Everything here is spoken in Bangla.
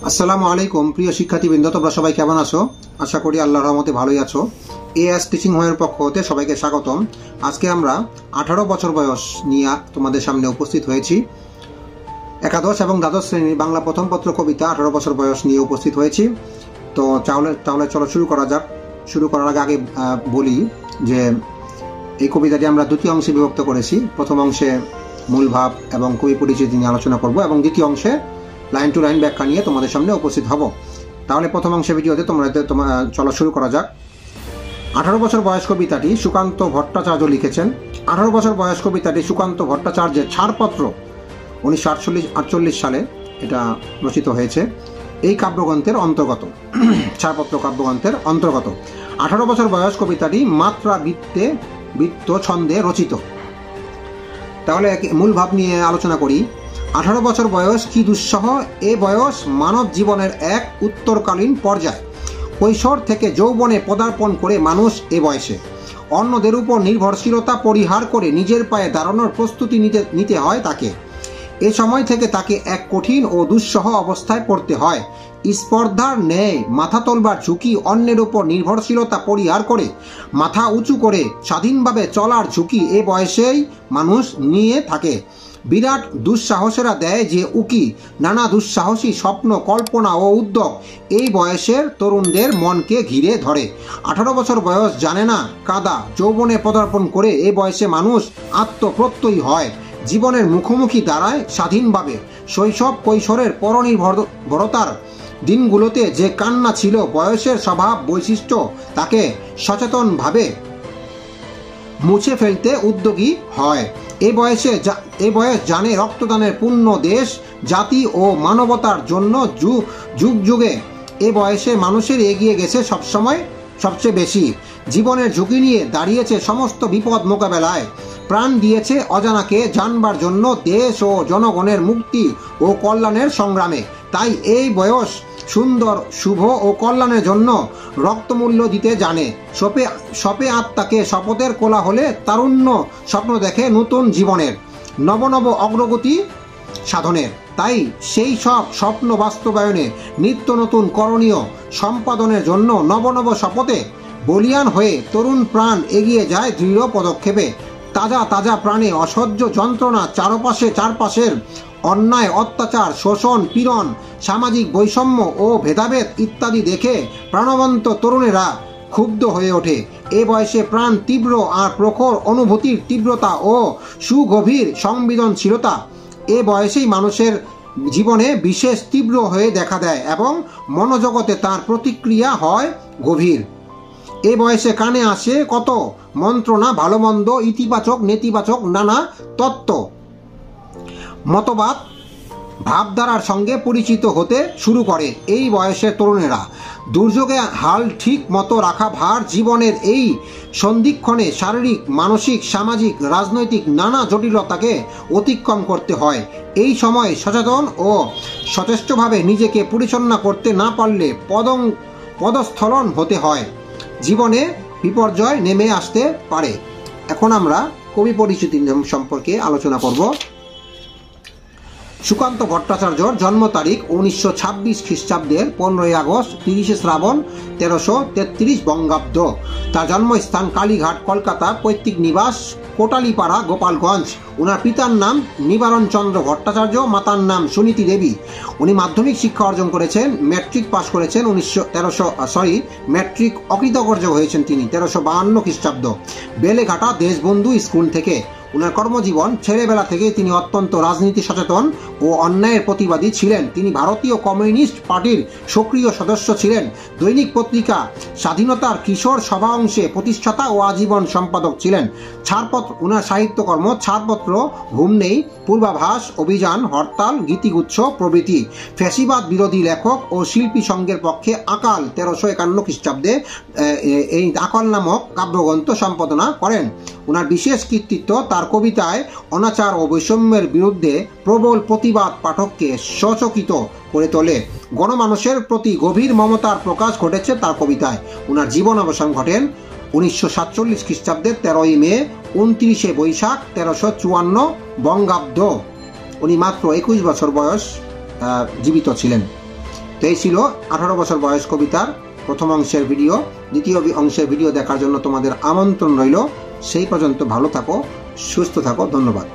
আসসালামু আলাইকুম প্রিয় শিক্ষার্থীবৃন্দ, তোমরা সবাই কেমন আছো? আশা করি আল্লাহর রহমতে ভালোই আছো। এএস টিচিং হোমের পক্ষ হতে সবাইকে স্বাগতম। আজকে আমরা 18 বছর বয়স নিয়ে তোমাদের সামনে উপস্থিত হয়েছি। একাদশ এবং দ্বাদশ শ্রেণীর বাংলা প্রথম পত্র কবিতা 18 বছর বয়স নিয়ে উপস্থিত হয়েছি। তো তাহলে চলো শুরু করা যাক। শুরু করার আগে বলি যে এই কবিতাটি আমরা দুটি অংশে বিভক্ত করেছি। প্রথম অংশে মূল ভাব এবং কবি পরিচিতি নিয়ে আলোচনা করব এবং দ্বিতীয় অংশে লাইন টু লাইন ব্যাখ্যা নিয়ে তোমাদের সামনে উপস্থিত হব। তাহলে প্রথম অংশের ভিডিওতে চলো শুরু করা যাক। 18 বছর বয়স কবিতাটি সুকান্ত ভট্টাচার্য লিখেছেন। 18 বছর বয়স কবিতাটি সুকান্ত ভট্টাচার্যের ছাড়পত্র 1948 সালে এটা রচিত হয়েছে। এই কাব্যগ্রন্থের অন্তর্গত, ছাড়পত্র কাব্যগ্রন্থের অন্তর্গত। 18 বছর বয়স কবিতাটি মাত্রা বৃত্ত ছন্দে রচিত। তাহলে মূল ভাব নিয়ে আলোচনা করি। 18 বছর বয়স কি দুঃসহ! এ বয়স মানব জীবনের এক উত্তরকালীন পর্যায়। কৈশোর থেকে যৌবনে পদার্পণ করে মানুষ এ বয়সে অন্যদের উপর নির্ভরশীলতা পরিহার করে নিজের পায়ে দাঁড়ানোর প্রস্তুতি নিতে হয় তাকে। এ সময় থেকে তাকে এক কঠিন ও দুঃসহ অবস্থায় পড়তে হয়। স্পর্ধার ন্যায় মাথা তোলবার ঝুঁকি, অন্যের উপর নির্ভরশীলতা পরিহার করে মাথা উঁচু করে স্বাধীনভাবে চলার ঝুঁকি এ বয়সেই মানুষ নিয়ে থাকে। বিরাট দুঃসাহসেরা দেয় যে উকি, নানা দুঃসাহসী স্বপ্ন, কল্পনা ও উদ্যোগ এই বয়সের তরুণদের মনকে ঘিরে ধরে। 18 বছর বয়স জানে না কাদা, যৌবনে পদার্পণ করে এ বয়সে মানুষ আত্মপ্রত্যয়ী হয়, জীবনের মুখোমুখি দাঁড়ায় স্বাধীনভাবে। শৈশব কৈশোরের পরনির্ভরতার দিনগুলোতে যে কান্না ছিল বয়সের স্বভাব বৈশিষ্ট্য, তাকে সচেতনভাবে মুছে ফেলতে উদ্যোগী হয়। এই বয়স জানে রক্তদানের পুণ্য দেশ, জাতি ও মানবতার জন্য যুগ যুগে এ বয়সে মানুষের এগিয়ে গেছে সবচেয়ে বেশি। জীবনের ঝুঁকি নিয়ে দাঁড়িয়েছে সমস্ত বিপদ মোকাবেলায়, প্রাণ দিয়েছে অজানাকে জানবার জন্য, দেশ ও জনগণের মুক্তি ও কল্যাণের সংগ্রামে। তাই এই বয়স সুন্দর, শুভ ও কল্যাণের জন্য রক্তমূল্য দিতে জানে। সপে আত্মাকে শপথের কোলাহলে তারুণ্য স্বপ্ন দেখে নতুন জীবনের, নব অগ্রগতি সাধনের। তাই সেই সব স্বপ্ন বাস্তবায়নে নিত্য নতুন করণীয় সম্পাদনের জন্য নব শপথে বলিয়ান হয়ে তরুণ প্রাণ এগিয়ে যায় দৃঢ় পদক্ষেপে। তাজা প্রাণে অসহ্য যন্ত্রণা, চারপাশের অন্যায়, অত্যাচার, শোষণ, পীড়ন, সামাজিক বৈষম্য ও ভেদাভেদ ইত্যাদি দেখে প্রাণবন্ত তরুণেরা ক্ষুব্ধ হয়ে ওঠে। এ বয়সে প্রাণ তীব্র আর প্রখর অনুভূতির তীব্রতা ও সুগভীর সংবেদনশীলতা এ বয়সেই মানুষের জীবনে বিশেষ তীব্র হয়ে দেখা দেয় এবং মনোজগতে তার প্রতিক্রিয়া হয় গভীর। এ বয়সে কানে আসে কত মন্ত্রণা, ভালো মন্দ, ইতিবাচক নেতিবাচক নানা তত্ত্ব, মতবাদ, ভাবধারার সঙ্গে পরিচিত হতে শুরু করে এই বয়সের তরুণেরা। দুর্যোগে হাল ঠিক মতো রাখা ভার জীবনের এই সন্ধিক্ষণে শারীরিক, মানসিক, সামাজিক, রাজনৈতিক নানা জটিলতাকে অতিক্রম করতে হয়। এই সময় সচেতন ও সচেষ্টভাবে নিজেকে পরিচালনা করতে না পারলে পদস্খলন হতে হয়, জীবনে বিপর্যয় নেমে আসতে পারে। এখন আমরা কবি পরিচিতি সম্পর্কে আলোচনা করব। সুকান্ত ভট্টাচার্যর জন্ম তারিখ 1926 খ্রিস্টাব্দের 15 আগস্ট, 30 শ্রাবণ 1333 বঙ্গাব্দ। তার জন্মস্থান কালীঘাট, কলকাতা। পৈতৃক নিবাস কোটালীপাড়া, গোপালগঞ্জ। ওনার পিতার নাম নিবারণ চন্দ্র ভট্টাচার্য, মাতার নাম সুনীতি দেবী। উনি মাধ্যমিক শিক্ষা অর্জন করেছেন, ম্যাট্রিক পাশ করেছেন। ম্যাট্রিক অকৃতকার্য হয়েছেন তিনি 1352 খ্রিস্টাব্দ বেলেঘাটা দেশবন্ধু স্কুল থেকে। ওনার কর্মজীবন, ছেলেবেলা থেকে তিনি অত্যন্ত রাজনীতি সচেতন ও অন্যায়ের প্রতিবাদী ছিলেন। তিনি ভারতীয় কমিউনিস্ট পার্টির সক্রিয় সদস্য ছিলেন। দৈনিক পত্রিকা স্বাধীনতার কিশোর সভা অংশে প্রতিষ্ঠাতা ও আজীবন সম্পাদক ছিলেন। ছাড়পত্র, ওনার সাহিত্যকর্ম ছাড়পত্র, ঘুম নেই, পূর্বাভাস, অভিযান, হরতাল, গীতিগুচ্ছ প্রভৃতি। ফ্যাসিবাদ বিরোধী লেখক ও শিল্পী সংঘের পক্ষে আকাল 1351 খ্রিস্টাব্দে এই আকাল নামক কাব্যগ্রন্থ সম্পাদনা করেন। ওনার বিশেষ কৃতিত্ব তার কবিতায় অনাচার ও বৈষম্যের বিরুদ্ধে প্রবল প্রতিবাদ পাঠককে সচকিত করে তোলে। গণমানুষের প্রতি গভীর মমতার প্রকাশ ঘটেছে তার কবিতায়। ওনার জীবন অবসান ঘটেন 1947 খ্রিস্টাব্দের 13ই মে, 29 বৈশাখ 1354 বঙ্গাব্দ। উনি মাত্র 21 বছর বয়স জীবিত ছিলেন। তো এই ছিল 18 বছর বয়স কবিতার প্রথম অংশের ভিডিও। দ্বিতীয় অংশের ভিডিও দেখার জন্য তোমাদের আমন্ত্রণ রইল। সেই পর্যন্ত ভালো থাকো, সুস্থ থাকো। ধন্যবাদ।